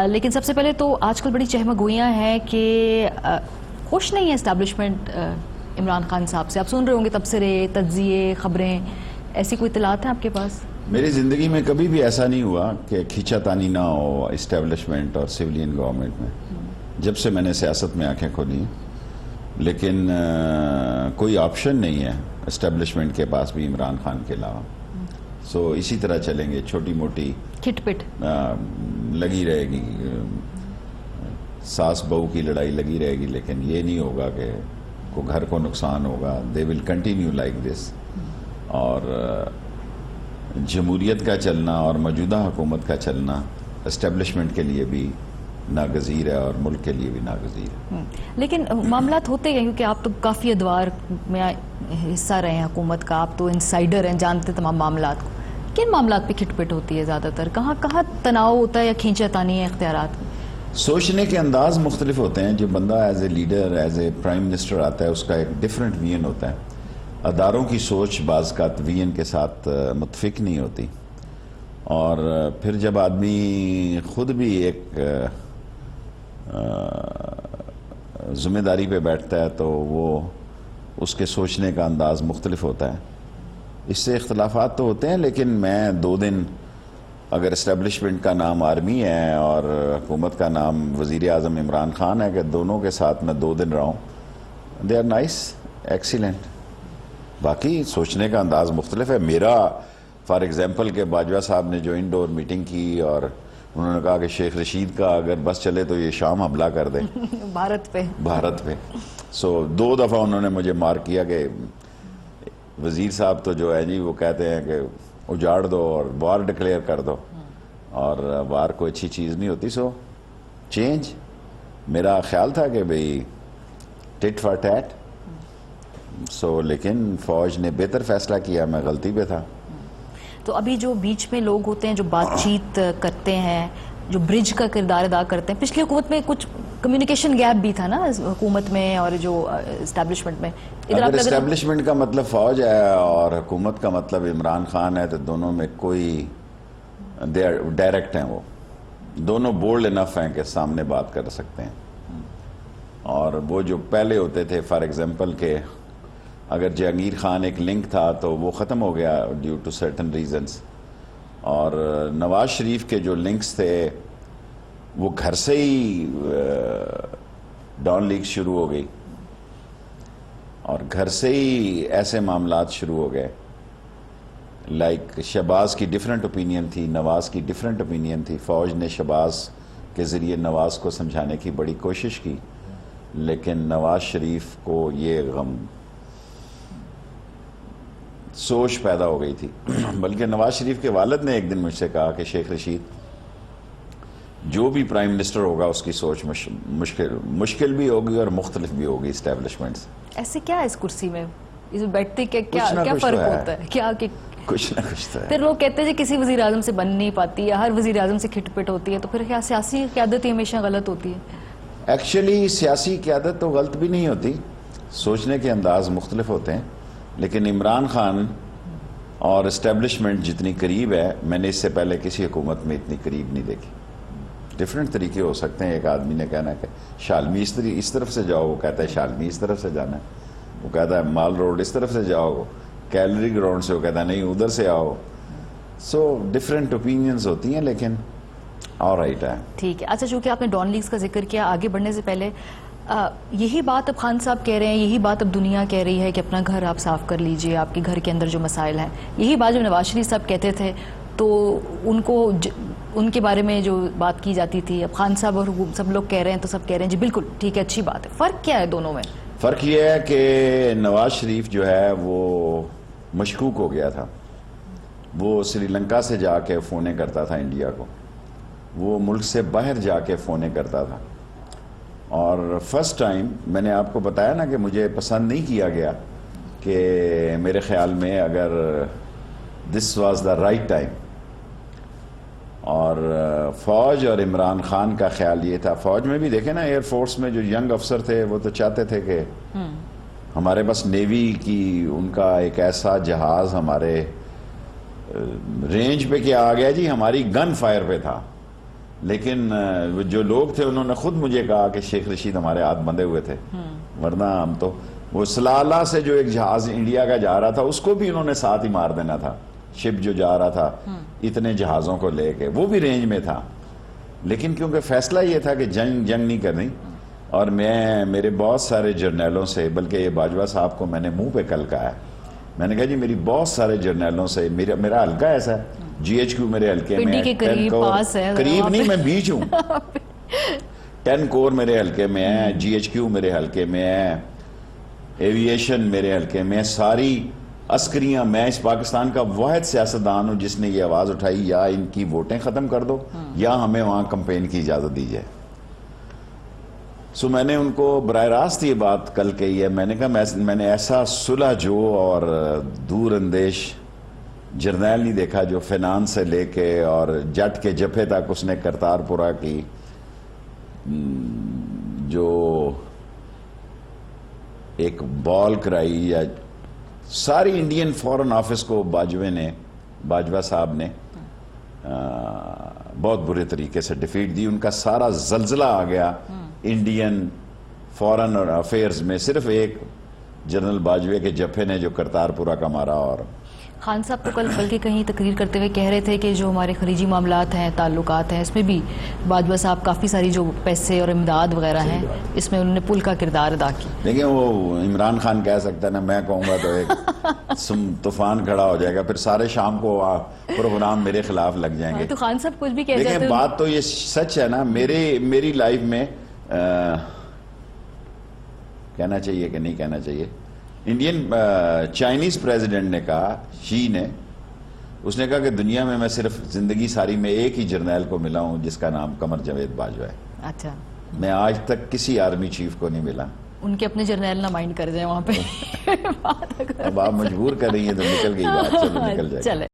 لیکن سب سے پہلے تو آج کل بڑی چہمگوئیاں ہیں کہ خوش نہیں ہے اسٹیبلشمنٹ عمران خان صاحب سے. آپ سن رہے ہوں گے تبصرے, تجزیے, خبریں, ایسی کوئی اطلاعات ہیں آپ کے پاس؟ میری زندگی میں کبھی بھی ایسا نہیں ہوا کہ کھینچا تانی نہ ہو اسٹیبلشمنٹ اور سویلین گورنمنٹ میں, جب سے میں نے سیاست میں آنکھیں کھولی. لیکن کوئی آپشن نہیں ہے اسٹیبلشمنٹ کے پاس بھی عمران خان کے علاوہ. سو اسی طرح چلیں گے, چھوٹی موٹی کھٹ پٹ لگی رہے گی, ساس بہو کی لڑائی لگی رہے گی, لیکن یہ نہیں ہوگا کہ گھر کو نقصان ہوگا. دے ول کنٹینیو لائک دس. اور جمہوریت کا چلنا اور موجودہ حکومت کا چلنا اسٹیبلشمنٹ کے لیے بھی ناگزیر ہے اور ملک کے لیے بھی ناگزیر ہے. لیکن معاملات ہوتے ہیں کیونکہ آپ تو کافی ادوار میں حصہ رہے ہیں حکومت کا, آپ تو انسائیڈر ہیں, جانتے تمام معاملات کو. کن معاملات پہ کھٹ پٹ ہوتی ہے زیادہ تر؟ کہاں تناؤ ہوتا ہے یا کھینچا تانی ہے اختیارات؟ سوچنے کے انداز مختلف ہوتے ہیں. جو بندہ as a leader, as a prime minister آتا ہے, اس کا ایک ڈیفرنٹ ویژن ہوتا ہے. اداروں کی سوچ بعض کا ویژن کے ساتھ متفق نہیں ہوتی, اور پھر جب آدمی خود بھی ایک ذمہ داری پہ بیٹھتا ہے تو وہ اس کے سوچنے کا انداز مختلف ہوتا ہے. اس سے اختلافات تو ہوتے ہیں, لیکن میں 2 دن اگر اسٹیبلشمنٹ کا نام آرمی ہے اور حکومت کا نام وزیر اعظم عمران خان ہے, کہ دونوں کے ساتھ میں 2 دن رہا ہوں, دے آر نائس, ایکسیلنٹ. باقی سوچنے کا انداز مختلف ہے. میرا فار ایگزامپل کہ باجوہ صاحب نے جو انڈور میٹنگ کی اور انہوں نے کہا کہ شیخ رشید کا اگر بس چلے تو یہ شام حملہ کر دے بھارت پہ. سو 2 دفعہ انہوں نے مجھے مار کیا کہ وزیر صاحب تو جو ہے جی وہ کہتے ہیں کہ اجاڑ دو اور وار ڈکلیئر کر دو, اور وار کوئی اچھی چیز نہیں ہوتی. سو چینج, میرا خیال تھا کہ بھئی ٹٹ فار ٹیٹ. سو لیکن فوج نے بہتر فیصلہ کیا, میں غلطی پہ تھا. تو ابھی جو بیچ میں لوگ ہوتے ہیں جو بات چیت کرتے ہیں, جو برج کا کردار ادا کرتے ہیں, پچھلی حکومت میں کچھ کمیونیکیشن گیپ بھی تھا نا حکومت میں اور جو اسٹیبلشمنٹ میں. اگر اسٹیبلشمنٹ کا مطلب فوج ہے اور حکومت کا مطلب عمران خان ہے تو دونوں میں کوئی ڈائریکٹ ہیں, وہ دونوں بولڈ انف ہیں کہ سامنے بات کر سکتے ہیں. اور وہ جو پہلے ہوتے تھے فار ایگزامپل کہ اگر جہانگیر خان ایک لنک تھا تو وہ ختم ہو گیا ڈیو ٹو سرٹن ریزنز, اور نواز شریف کے جو لنکس تھے وہ گھر سے ہی ڈاؤن لیگ شروع ہو گئی, اور گھر سے ہی ایسے معاملات شروع ہو گئے. لائک شہباز کی ڈیفرنٹ اوپینین تھی, نواز کی ڈیفرنٹ اوپینین تھی. فوج نے شہباز کے ذریعے نواز کو سمجھانے کی بڑی کوشش کی, لیکن نواز شریف کو یہ غم سوچ پیدا ہو گئی تھی. بلکہ نواز شریف کے والد نے ایک دن مجھ سے کہا کہ شیخ رشید جو بھی پرائم منسٹر ہوگا اس کی سوچ مشکل بھی ہوگی اور مختلف بھی ہوگی اسٹیبلشمنٹ سے. ایسے کیا ہے اس کرسی میں اس میں بیٹھتے کیا فرق ہوتا ہے؟ کیا کہ کچھ نہ کچھ تو ہے. پھر لوگ کہتے ہیں کہ کسی وزیر اعظم سے بن نہیں پاتی ہے, ہر وزیر اعظم سے کھٹ پٹ ہوتی ہے, تو پھر کیا سیاسی قیادت ہی ہمیشہ غلط ہوتی ہے؟ ایکچولی سیاسی قیادت تو غلط بھی نہیں ہوتی, سوچنے کے انداز مختلف ہوتے ہیں. لیکن عمران خان اور اسٹیبلشمنٹ جتنی قریب ہے, میں نے اس سے پہلے کسی حکومت میں اتنی قریب نہیں دیکھی. ڈفرینٹ طریقے ہو سکتے ہیں. ایک آدمی نے کہنا ہے کہ شالمی اس طرف سے جاؤ, وہ کہتا ہے شالمی اس طرف سے جانا ہے. وہ کہتا ہے مال روڈ اس طرف سے جاؤ, کیلری گراؤنڈ سے, وہ کہتا ہے نہیں ادھر سے آؤ. سو ڈفرینٹ اوپینینز ہوتی ہیں, لیکن آلرائٹ ہے. ٹھیک ہے. اچھا, چونکہ آپ نے ڈان لیگز کا ذکر کیا, آگے بڑھنے سے پہلے یہی بات اب خان صاحب کہہ رہے ہیں, یہی بات اب دنیا کہہ رہی ہے کہ اپنا گھر آپ صاف کر لیجئے, آپ کے گھر کے اندر جو مسائل ہیں, یہی بات جب نواز شریف صاحب کہتے تھے تو ان کے بارے میں جو بات کی جاتی تھی, اب خان صاحب اور سب لوگ کہہ رہے ہیں تو سب کہہ رہے ہیں جی بالکل ٹھیک ہے, اچھی بات ہے. فرق کیا ہے دونوں میں؟ فرق یہ ہے کہ نواز شریف جو ہے وہ مشکوک ہو گیا تھا. وہ سری لنکا سے جا کے فونیں کرتا تھا انڈیا کو, وہ ملک سے باہر جا کے فونیں کرتا تھا. اور فرسٹ ٹائم میں نے آپ کو بتایا نا کہ مجھے پسند نہیں کیا گیا, کہ میرے خیال میں اگر this was the right time. اور فوج اور عمران خان کا خیال یہ تھا, فوج میں بھی دیکھیں نا, ایئر فورس میں جو ینگ افسر تھے وہ تو چاہتے تھے کہ ہمارے پاس نیوی کی ان کا ایک ایسا جہاز ہمارے رینج پہ کیا آ گیا جی, ہماری گن فائر پہ تھا, لیکن جو لوگ تھے انہوں نے خود مجھے کہا کہ شیخ رشید ہمارے ہاتھ بندھے ہوئے تھے، ورنہ ہم تو وہ سلالہ سے جو ایک جہاز انڈیا کا جا رہا تھا اس کو بھی انہوں نے ساتھ ہی مار دینا تھا، شپ جو جا رہا تھا اتنے جہازوں کو لے کے، وہ بھی رینج میں تھا، لیکن کیونکہ فیصلہ یہ تھا کہ جنگ نہیں کرنی، اور میرے بہت سارے جرنیلوں سے، بلکہ یہ باجوہ صاحب کو میں نے منہ پہ کل کہا ہے، میں نے کہا جی میری بہت سارے جرنیلوں سے، میرا حلقہ ایسا ہے، جی ایچ کیو میرے حلقے میں پنڈی کے قریب پاس ہے، قریب نہیں، میں بیچ ہوں 10 کور میرے حلقے میں ہے، جی ایچ کیو میرے حلقے میں ہے، ایوییشن میرے حلقے میں، ساری عسکریاں، میں اس پاکستان کا واحد سیاستدان ہوں جس نے یہ آواز اٹھائی یا ان کی ووٹیں ختم کر دو یا ہمیں وہاں کمپین کی اجازت دی جائے۔ سو میں نے ان کو براہ راست یہ بات کل کہی ہے، میں نے کہا میں نے ایسا صلح جو اور دور اندیش جرنیل نہیں دیکھا جو فینانس سے لے کے اور جٹ کے جبہے تک اس نے کرتارپورہ کی جو ایک بال کرائی، یا ساری انڈین فورن آفس کو باجوہ صاحب نے بہت برے طریقے سے ڈیفیٹ دی، ان کا سارا زلزلہ آ گیا انڈین فورن افیئرز میں، صرف ایک جنرل باجوے کے جبہے نے جو کرتارپورہ کا مارا۔ اور خان صاحب تو کل بلکہ کہیں تقریر کرتے ہوئے کہہ رہے تھے کہ جو ہمارے خلیجی معاملات ہیں، تعلقات ہیں، اس میں بھی باجوہ صاحب کافی ساری جو پیسے اور امداد وغیرہ ہیں اس میں انہوں نے پل کا کردار ادا کی۔ لیکن وہ عمران خان کہہ سکتا ہے نا، میں کہوں گا تو ایک طوفان کھڑا ہو جائے گا، پھر سارے شام کو پروگرام میرے خلاف لگ جائیں گے۔ تو خان صاحب کچھ بھی کہہ جاتے ہیں۔ دیکھیں بات تو یہ سچ ہے نا، میری لائف میں کہنا چاہیے کہ نہیں کہنا چاہیے، انڈین چائنیز پریزیڈنٹ نے کہا، شی نے، اس نے کہا کہ دنیا میں میں صرف زندگی ساری میں ایک ہی جرنیل کو ملا ہوں جس کا نام قمر جاوید باجوہ ہے۔ اچھا، میں آج تک کسی آرمی چیف کو نہیں ملا۔ ان کے اپنے جرنیل نہ مائنڈ کر جائیں وہاں پہ۔ اب آپ مجبور کر رہی ہیں تو نکل گئی بات، چلو نکل جائے۔ چلے